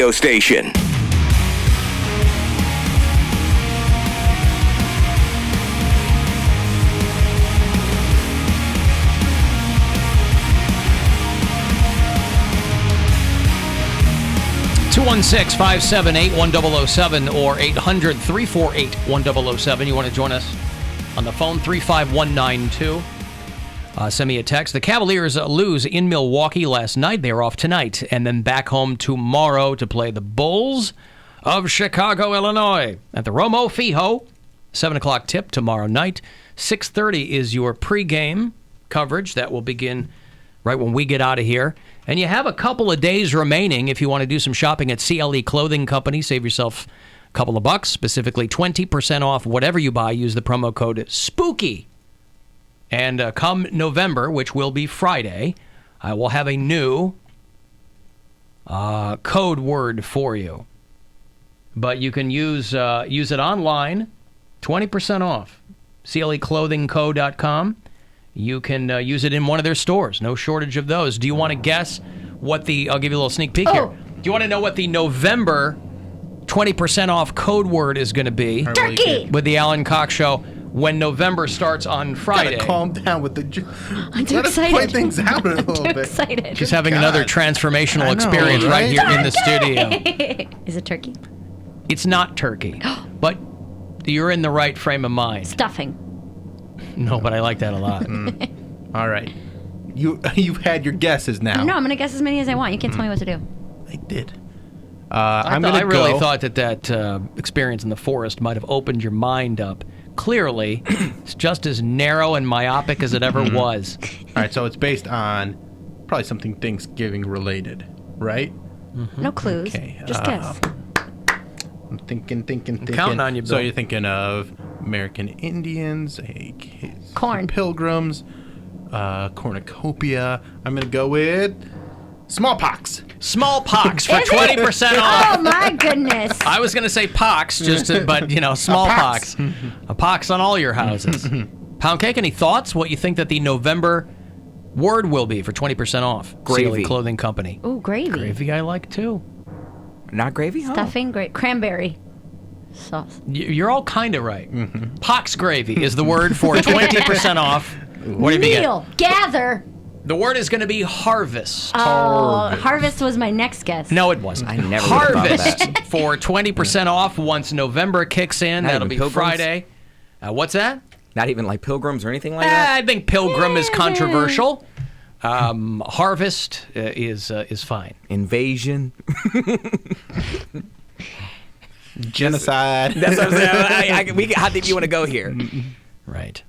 radio station. Two 216-578-1007 or 800-348-1007. You want to join us on the phone, 35192. Send me a text. The Cavaliers lose in Milwaukee last night. They're off tonight and then back home tomorrow to play the Bulls of Chicago, Illinois at the Romo Fijo. 7 o'clock tip tomorrow night. 6:30 is your pregame coverage. That will begin right when we get out of here. And you have a couple of days remaining if you want to do some shopping at CLE Clothing Company. Save yourself a couple of bucks, specifically 20% off whatever you buy. Use the promo code SPOOKY. And come November, which will be Friday, I will have a new code word for you. But you can use it online, 20% off. CLEclothingco.com. You can use it in one of their stores. No shortage of those. Do you want to guess what the... I'll give you a little sneak peek here. Do you want to know what the November 20% off code word is going to be? Turkey! With the Alan Cox Show when November starts on Friday. Gotta calm down with the... I'm too excited. Point things out a little bit. Excited. She's having another transformational experience right here in the studio. Is it turkey? It's not turkey, but you're in the right frame of mind. Stuffing. No, but I like that a lot. All right. You've had your guesses now. No, I'm going to guess as many as I want. You can't tell me what to do. I did. I really thought that experience in the forest might have opened your mind up. Clearly, it's just as narrow and myopic as it ever was. All right, so it's based on probably something Thanksgiving related, right? Mm-hmm. No clues. Okay, just guess. I'm thinking. Counting on you, Bill. So you're thinking of American Indians, corn, pilgrims, cornucopia. I'm going to go with smallpox. Smallpox for 20% off. Oh, my goodness. I was going to say pox, but, smallpox. A pox on all your houses. Poundcake, any thoughts? What you think that the November word will be for 20% off? Gravy. CLE Clothing Company. Ooh, gravy. Gravy I like, too. Not gravy? Stuffing, cranberry sauce. You're all kind of right. Mm-hmm. Pox gravy is the word for 20% off. What have you Meal. Gather. The word is going to be harvest. Oh, harvest was my next guess. No, it wasn't. I never Harvest thought of that. for 20% off once November kicks in. Not That'll be Pilgrims? Friday. What's that? Not even like pilgrims or anything like that? I think pilgrim is controversial. Harvest is fine. Invasion. Genocide. That's what I'm saying. How deep you want to go here? Right.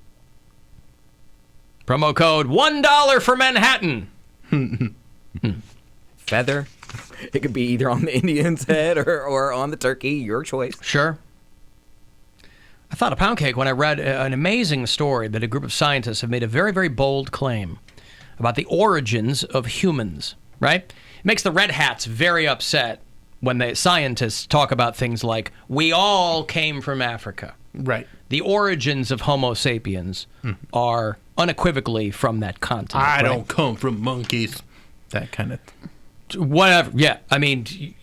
Promo code $1 for Manhattan. Feather. It could be either on the Indian's head or on the turkey. Your choice. Sure. I thought of Poundcake when I read an amazing story that a group of scientists have made a very, very bold claim about the origins of humans, right? It makes the Red Hats very upset when the scientists talk about things like, we all came from Africa. Right. The origins of Homo sapiens are unequivocally from that continent. I don't come from monkeys. That kind of... Whatever. Yeah. I mean,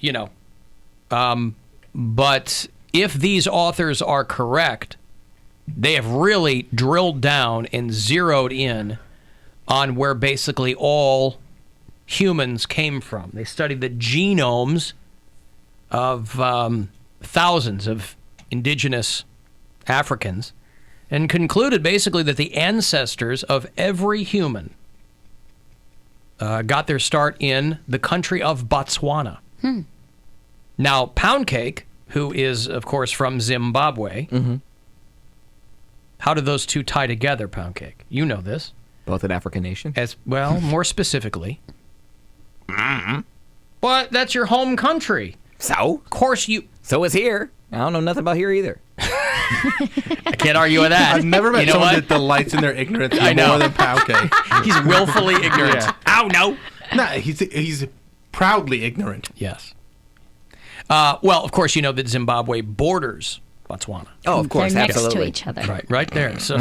but if these authors are correct, they have really drilled down and zeroed in on where basically all humans came from. They studied the genomes of thousands of indigenous Africans and concluded basically that the ancestors of every human got their start in the country of Botswana. Now, Poundcake, who is, of course, from Zimbabwe, how do those two tie together, Poundcake? You know this. Both an African nation? As well, more specifically. But that's your home country. So? Of course you... So is here. I don't know nothing about here either. I can't argue with that. I've never met someone that delights in their ignorance more than Poundcake. He's willfully ignorant. Yeah. Ow, no. No, he's proudly ignorant. Yes. Well, of course, you know that Zimbabwe borders Botswana. Oh, of course, They're absolutely. next to each other. Right there. So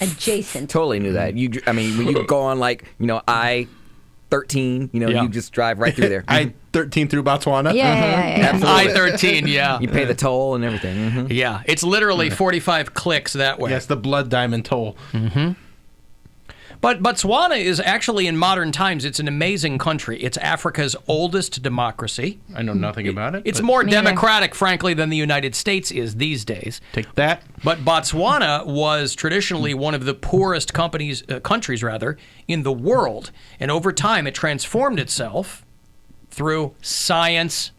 Adjacent. Totally knew that. When you go on 13. You know, Yeah. you just drive right through there. I-13 through Botswana. Yeah. Absolutely. I-13, yeah. You pay the toll and everything. Mhm. Yeah, it's literally 45 clicks that way. Yes, the Blood Diamond Toll. But Botswana is actually, in modern times, it's an amazing country. It's Africa's oldest democracy. I know nothing about it. It's but more Me neither. democratic, frankly, than the United States is these days. Take that. But Botswana was traditionally one of the poorest countries in the world. And over time, it transformed itself through science,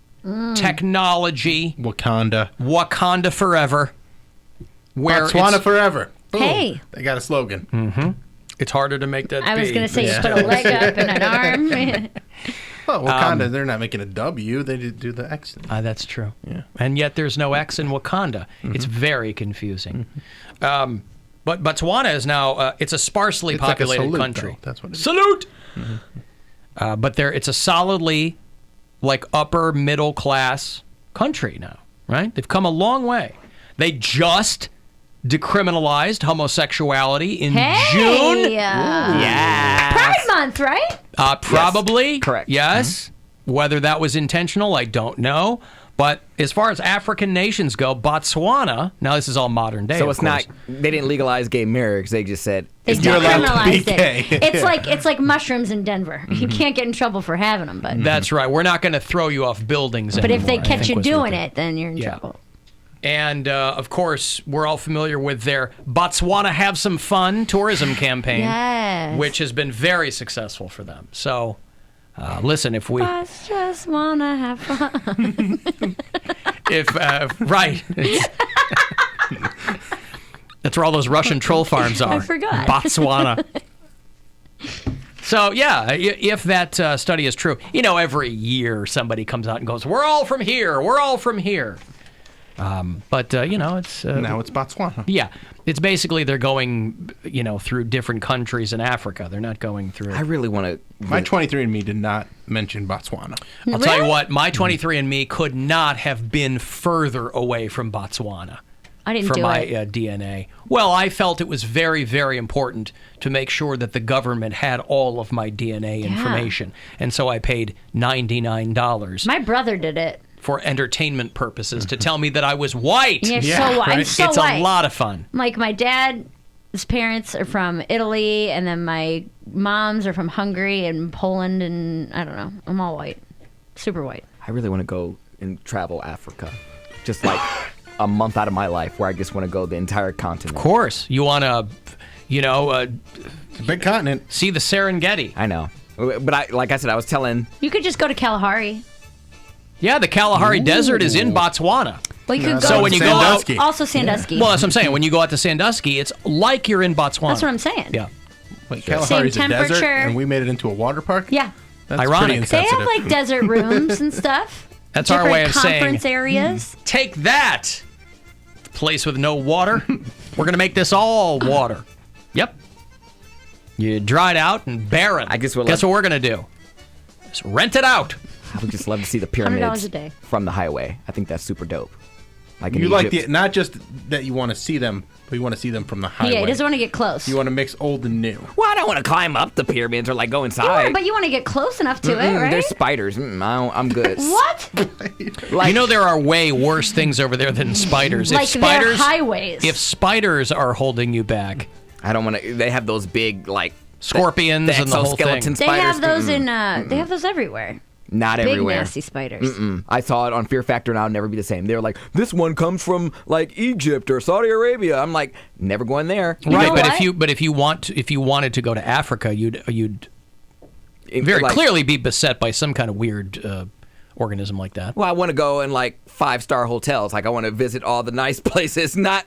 technology, Wakanda forever. Where Botswana it's- forever. Boom. Hey. They got a slogan. It's harder to make that I was be. going to say you put a leg up and an arm. Well, Wakanda, they're not making a W. They did do the X. That's true. Yeah. And yet there's no X in Wakanda. It's very confusing. But Botswana is now, it's a sparsely It's like a populated salute, country. though. That's what it is. Salute! But it's a solidly, like, upper middle class country now, right? They've come a long way. They just decriminalized homosexuality in June. Yeah. Pride Month, right? Probably. Correct. Yes. Whether that was intentional, I don't know. But as far as African nations go, Botswana, now this is all modern day. So of it's not, course. they didn't legalize gay marriage. They just said, They You're allowed to be decriminalized gay. it. It's like mushrooms in Denver. You can't get in trouble for having them, but That's right. We're not going to throw you off buildings but if anymore, they I catch think you was what doing they- it, then you're in Yeah. trouble. And, of course, we're all familiar with their Botswana Have Some Fun tourism campaign, Yes. which has been very successful for them. So, listen, if we... I just wanna have fun. Right. That's where all those Russian troll farms are. I forgot. Botswana. So, yeah, if that study is true, every year somebody comes out and goes, we're all from here, we're all from here. But it's... Now it's Botswana. Yeah, it's basically they're going, through different countries in Africa. They're not going through... I really want to. My 23andMe did not mention Botswana. I'll tell you Really? what, my 23andMe could not have been further away from Botswana. I didn't for do my it. DNA. Well, I felt it was very, very important to make sure that the government had all of my DNA information. And so I paid $99 My brother did it. for entertainment purposes to tell me that I was white. Yeah, Yeah, so white. I'm right. so It's white. a lot of fun. Like my dad's parents are from Italy, and then my mom's are from Hungary and Poland, and I don't know. I'm all white, super white. I really want to go and travel Africa. Just like a month out of my life where I just want to go the entire continent. Of course. You want to, It's a big continent. see the Serengeti. I know. But like I said, I was telling, You could just go to Kalahari. Yeah, the Kalahari Desert is in Botswana. Well, you No, could that's go. So when you go out- Sandusky. also Sandusky. Well, that's what I'm saying. When you go out to Sandusky, it's like you're in Botswana. That's what I'm saying. Yeah. Wait, Kalahari's Same a desert, temperature. and we made it into a water park? Yeah. That's Ironic. pretty They have insensitive. like desert rooms and stuff. That's our way of saying, conference areas. take that, place with no water. We're going to make this all water. Yep. You dried out and barren. I guess we'll Guess let- what we're going to do? Just rent it out. I would just love to see the $100 pyramids a day. from the highway. I think that's super dope. Like in You like Egypt. the not just that you want to see them, but you want to see them from the highway. Yeah, he doesn't want to get close. You want to mix old and new. Well, I don't want to climb up the pyramids or like go inside. but you want to get close enough to it, right? There's spiders. I'm good. What? You know there are way worse things over there than spiders. Like if spiders, they're highways. if spiders are holding you back, I don't want to. They have those big like scorpions the and the whole exoskeleton thing. They have spiders. those in. They have those everywhere. Not Big everywhere. nasty spiders. I saw it on Fear Factor, and I'll never be the same. They were like, "This one comes from like Egypt or Saudi Arabia." I'm like, never going there. Right, know but what? if you wanted to go to Africa, you'd very Like, clearly be beset by some kind of weird organism like that. Well, I want to go in like 5-star hotels. Like I want to visit all the nice places, not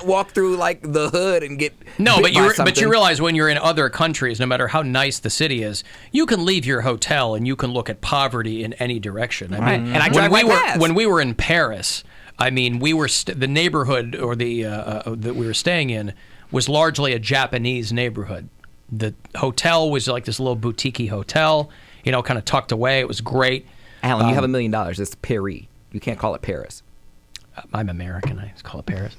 walk through like the hood and get No, bit but by you something. realize when you're in other countries, no matter how nice the city is, you can leave your hotel and you can look at poverty in any direction. I mean, And I drive right past. when we were in Paris, I mean, we were the neighborhood or the that we were staying in was largely a Japanese neighborhood. The hotel was like this little boutique hotel, kind of tucked away. It was great. Alan, you have $1 million. It's Paris. You can't call it Paris. I'm American. I just call it Paris.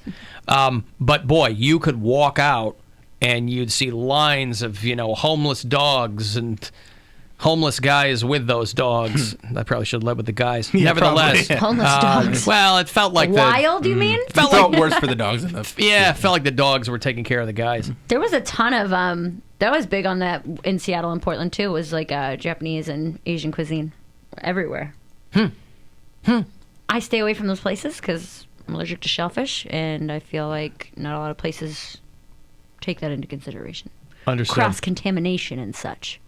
But boy, you could walk out and you'd see lines of homeless dogs and homeless guys with those dogs. I probably should have led with the guys. Yeah, Nevertheless, probably, Homeless dogs. well, it felt like Wild, you mean? It felt worse for the dogs than the Yeah, it felt like the dogs were taking care of the guys. There was a ton of that was big on that in Seattle and Portland too. Was like Japanese and Asian cuisine everywhere. I stay away from those places because I'm allergic to shellfish, and I feel like not a lot of places take that into consideration. Understood. Cross contamination and such.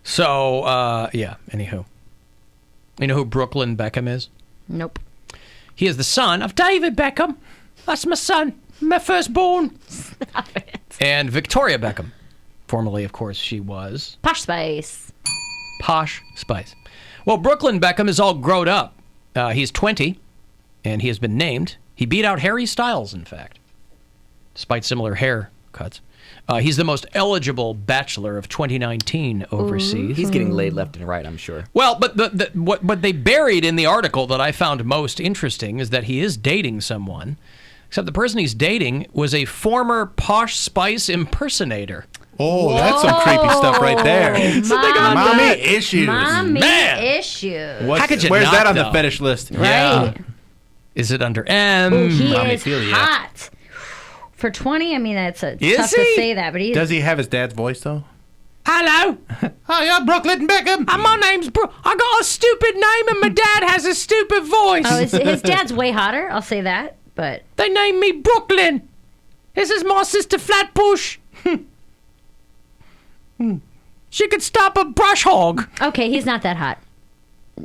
So, yeah, anywho. You know who Brookyn Beckham is? Nope. He is the son of David Beckham. That's my son, my firstborn. Stop it. And Victoria Beckham. Formerly, of course, she was Posh Spice. Posh Spice. Well, Brookyn Beckham is all grown up. He's 20, and he has been named. He beat out Harry Styles, in fact, despite similar haircuts. He's the most eligible bachelor of 2019 overseas. He's getting laid left and right, I'm sure. Well, but what they buried in the article that I found most interesting is that he is dating someone, except the person he's dating was a former Posh Spice impersonator. Oh, that's some creepy stuff right there. Mommy issues. Mommy Man. issues. How could you Where's not, that on though? the fetish list? Right. Is it under M? Ooh, he Mommy is Philia. hot. For 20, I mean, that's tough Is to he? say that, but he's... Does he have his dad's voice, though? Hello. Hi, I'm Brookyn Beckham. My name's I got a stupid name and my dad has a stupid voice. Oh, his dad's way hotter, I'll say that, but... They named me Brooklyn. This is my sister Flatbush. She could stop a brush hog. Okay, he's not that hot.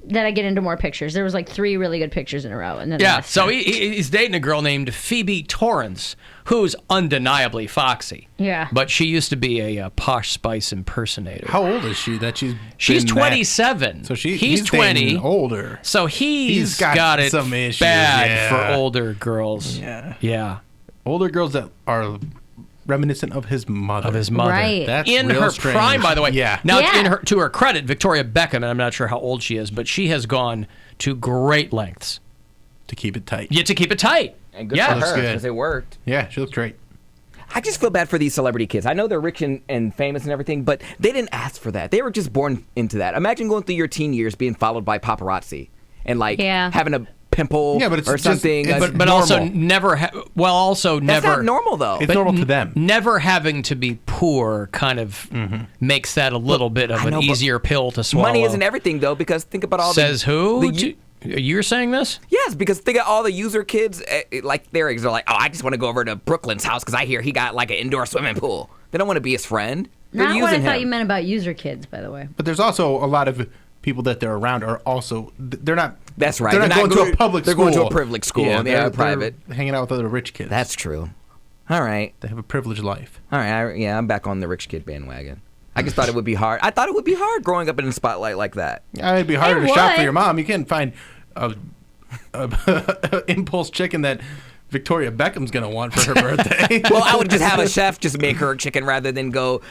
Then I get into more pictures. There was like 3 really good pictures in a row. And then Yeah, so he's dating a girl named Phoebe Torrance, who's undeniably foxy. Yeah. But she used to be a Posh Spice impersonator. How old is she that She's been 27. So he's 20. dating Older. So he's got got it some issues, bad yeah. for older girls. Yeah. Yeah. Older girls that are reminiscent of his mother. Of his mother. Right. That's In real her strange. prime, by the way. Yeah. Now, Yeah. to her credit, Victoria Beckham, and I'm not sure how old she is, but she has gone to great lengths. To keep it tight. To keep it tight. And good Yeah. for Looks her, good. because it worked. Yeah, she looks great. I just feel bad for these celebrity kids. I know they're rich and famous and everything, but they didn't ask for that. They were just born into that. Imagine going through your teen years being followed by paparazzi and Yeah. having a pimple Yeah, but it's or just- something. it's- But normal. also never, That's never. not normal, though. It's normal to them. Never having to be poor kind of makes that a little bit of I an know, but easier pill to swallow. Money isn't everything, though, because think about all Says who? the You're saying this? Yes, because think of all the user kids, like they're like, oh, I just want to go over to Brooklyn's house because I hear he got like an indoor swimming pool. They don't want to be his friend. They're Not using what I him. thought you meant about user kids, by the way. But there's also a lot of people that they're around are also they're not. That's right. They're not going to a public they're school. going to a privileged school. Yeah, and they're they're private. hanging out with other rich kids. That's true. All right. They have a privileged life. All right. I'm back on the rich kid bandwagon. I just thought it would be hard. I thought it would be hard growing up in a spotlight like that. Yeah, it'd be harder It to shop for would. your mom. You can't find a impulse chicken that Victoria Beckham's gonna want for her birthday. Well, I would just have a chef just make her chicken rather than go,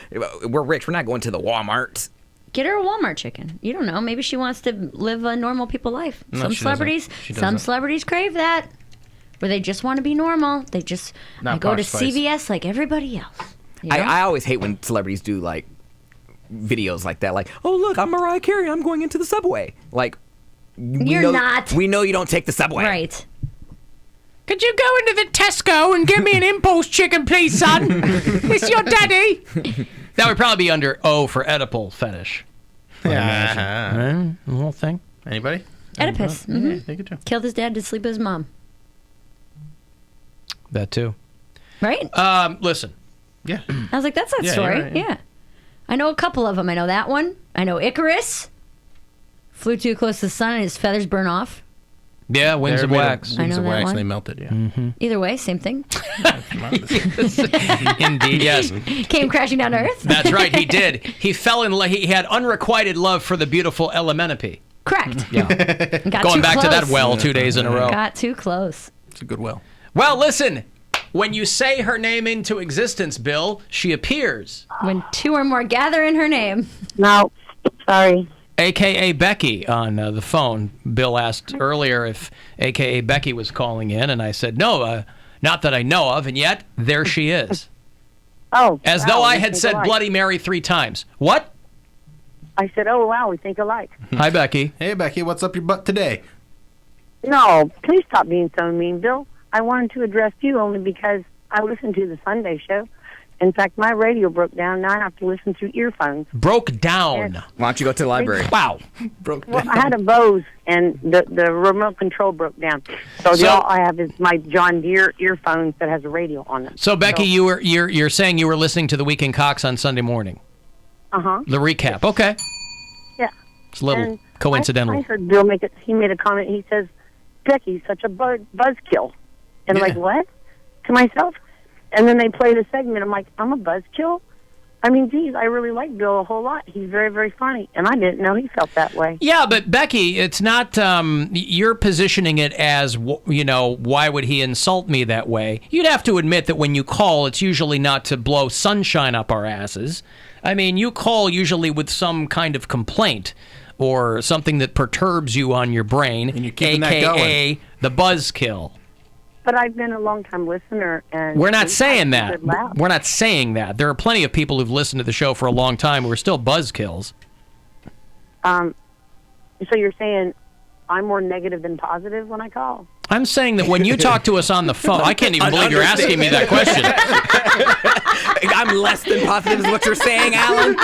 we're rich. We're not going to the Walmart. Get her a Walmart chicken. You don't know. Maybe she wants to live a normal people life. No, Some she celebrities, doesn't. She some doesn't. celebrities crave that, where they just want to be normal. They just Not I go to Posh Spice. CVS like everybody else. You know? I always hate when celebrities do like videos like that. Like, oh, look, I'm Mariah Carey. I'm going into the subway. Like, You're not. We know you don't take the subway. Right. Could you go into the Tesco and get me an impulse chicken, please, son? It's your daddy. That would probably be under O for Oedipal fetish. Yeah. The whole thing. Anybody? Oedipus. Yeah, Mhm. think it too. Killed his dad to sleep with his mom. That too. Right? Listen. Yeah. I was like, that's that Yeah, story. you're right, yeah. Yeah. I know a couple of them. I know that one. I know Icarus. Flew too close to the sun and his feathers burn off. Yeah, wings of They're made wax. I Wings know of that wax. one. They melted. Yeah. Either way, same thing. Come on. Indeed, yes. Came crashing down to earth. That's right, he did. He fell in love. He had unrequited love for the beautiful Elementopy. Correct. Yeah. Got Going too back to that close. well 2 days in a row. Got too close. It's a good well. Well, listen. When you say her name into existence, Bill, she appears. When 2 or more gather in her name. No, sorry. AKA Becky on the phone. Bill asked earlier if AKA Becky was calling in, and I said, no, not that I know of, and yet there she is. Oh. As wow, though I we had think said alike. Bloody Mary 3 times. What? I said, oh, wow, we think alike. Hi, Becky. Hey, Becky, what's up your butt today? No, please stop being so mean, Bill. I wanted to address you only because I listen to the Sunday show. In fact, my radio broke down. Now I have to listen through earphones. Broke down. Yes. Why don't you go to the library? Wow. Broke Well, down. I had a Bose, and the remote control broke down. So all I have is my John Deere earphones that has a radio on them. So, Becky, you're saying you were listening to the Weekend Cox on Sunday morning. Uh-huh. The recap. Okay. Yeah. It's a little And coincidental. I heard Bill he made a comment. He says, Becky's such a buzzkill. And I'm like, what? To myself? And then they play the segment. I'm like, I'm a buzzkill? I mean, geez, I really like Bill a whole lot. He's very, very funny. And I didn't know he felt that way. Yeah, but Becky, it's not, you're positioning it as, why would he insult me that way? You'd have to admit that when you call, it's usually not to blow sunshine up our asses. I mean, you call usually with some kind of complaint or something that perturbs you on your brain, And you're keeping that AKA the buzzkill. But I've been a long-time listener. And We're not saying that. Good laugh. We're not saying that. There are plenty of people who've listened to the show for a long time who are still buzzkills. So you're saying I'm more negative than positive when I call? I'm saying that when you talk to us on the phone, I can't even believe you're asking me that question. I'm less than positive is what you're saying, Alan?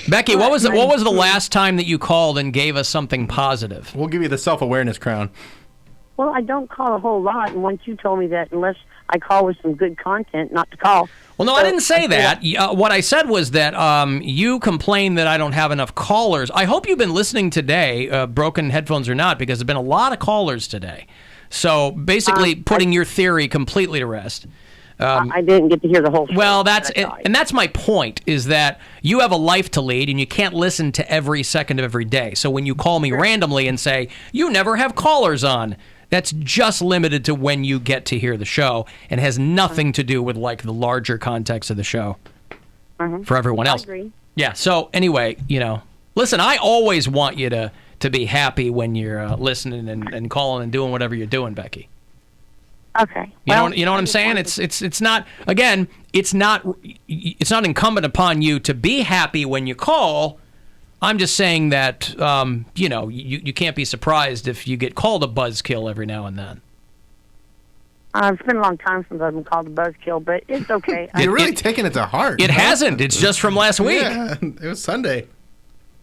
Becky, what was the last time that you called and gave us something positive? We'll give you the self-awareness crown. Well, I don't call a whole lot, and once you told me that unless I call with some good content, not to call. Well, no, I didn't say that. What I said was that you complain that I don't have enough callers. I hope you've been listening today, broken headphones or not, because there's been a lot of callers today. So basically putting your theory completely to rest. I didn't get to hear the whole show. Well, that's my point, is that you have a life to lead and you can't listen to every second of every day. So when you call me randomly and say, you never have callers on, that's just limited to when you get to hear the show and has nothing to do with like the larger context of the show for everyone else. I agree. Yeah. So anyway, listen, I always want you to be happy when you're listening and calling and doing whatever you're doing, Becky. Okay. You know what I'm saying? It's not, again, it's not incumbent upon you to be happy when you call. I'm just saying that you can't be surprised if you get called a buzzkill every now and then. It's been a long time since I've been called a buzzkill, but it's okay. You're really taking it to heart. It hasn't. It's just from last week. Yeah, it was Sunday.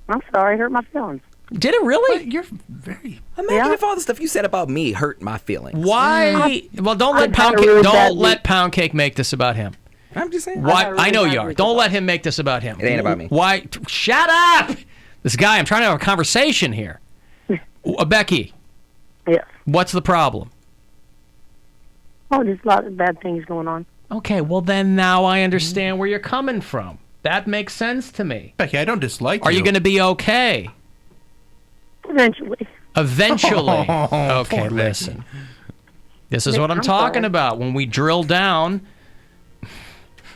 I'm sorry. I hurt my feelings. Did it really? You're very... Imagine if all the stuff you said about me hurt my feelings. Why? Well, don't let I've had a Poundcake. really Don't bad let Poundcake make this about him. I'm just saying. Why? had a really I know bad you are. week Don't about let him make this about him. It ain't about me. Why? Shut up! This guy. I'm trying to have a conversation here. Becky, Yeah. what's the problem? Oh, there's a lot of bad things going on. Okay, well then now I understand where you're coming from. That makes sense to me. Becky, I don't dislike you. Are you going to be okay? Eventually. Eventually. Oh, Okay, poor Becky. listen. This is what I'm I'm talking sorry. about. When we drill down,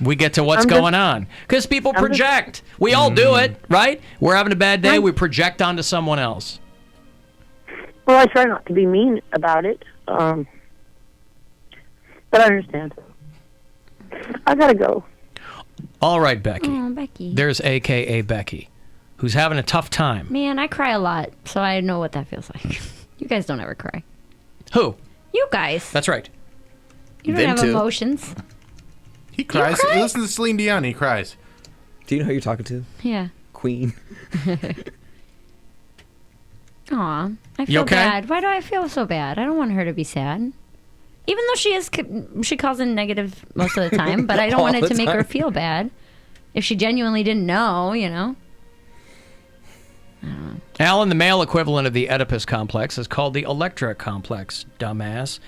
we get to what's going on. Because people project. We all do it, right? We're having a bad day, we project onto someone else. Well, I try not to be mean about it, but I understand. I gotta go. All right, Becky. Oh, Becky. There's AKA Becky, who's having a tough time. Man, I cry a lot, so I know what that feels like. You guys don't ever cry. Who? You guys. That's right. You don't Them have too. emotions. He cries. cry? Listen to Celine Dion. He cries. Do you know who you're talking to? Yeah. Queen. Aw, I You feel okay? bad. Why do I feel so bad? I don't want her to be sad. Even though she calls in negative most of the time, but I don't want All it the to make her time. feel bad. If she genuinely didn't know, Alan, the male equivalent of the Oedipus complex, is called the Electra complex, dumbass.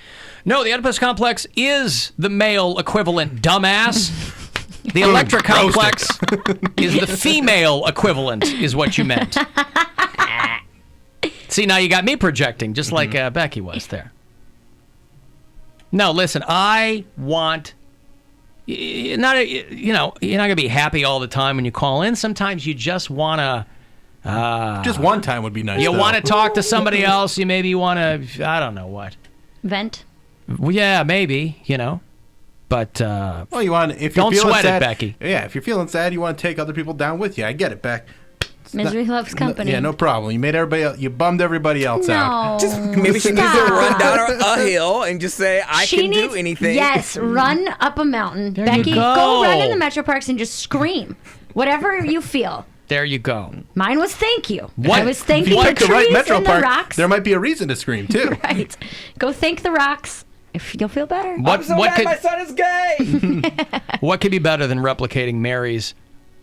No, the Oedipus complex is the male equivalent, dumbass. The Electra complex is the female equivalent, is what you meant. See, now you got me projecting, just like Becky was there. No, listen, I want... You're not going to be happy all the time when you call in. Sometimes you just want to... Just one time would be nice. You though. want to talk to somebody else. You maybe want to, I don't know what. vent. Well, yeah, maybe, But Well, you want if don't you're feeling sweat sad, it, Becky. Yeah, if you're feeling sad, you want to take other people down with you. I get it, Beck. Misery loves company. Yeah, no problem. You made everybody. You bummed everybody else out. Just maybe she needs to run down a hill and just say, "I can do anything." Yes, run up a mountain. There Becky, you go. go run in the metro parks and just scream. Whatever you feel. There you go. Mine was thank you. What? I was If thanking you the like the right trees Metro and Park, the rocks. there might be a reason to scream too. Right. Go thank the rocks. If you'll feel better. What I'm so what mad could my son is gay. what could be better than replicating Mary's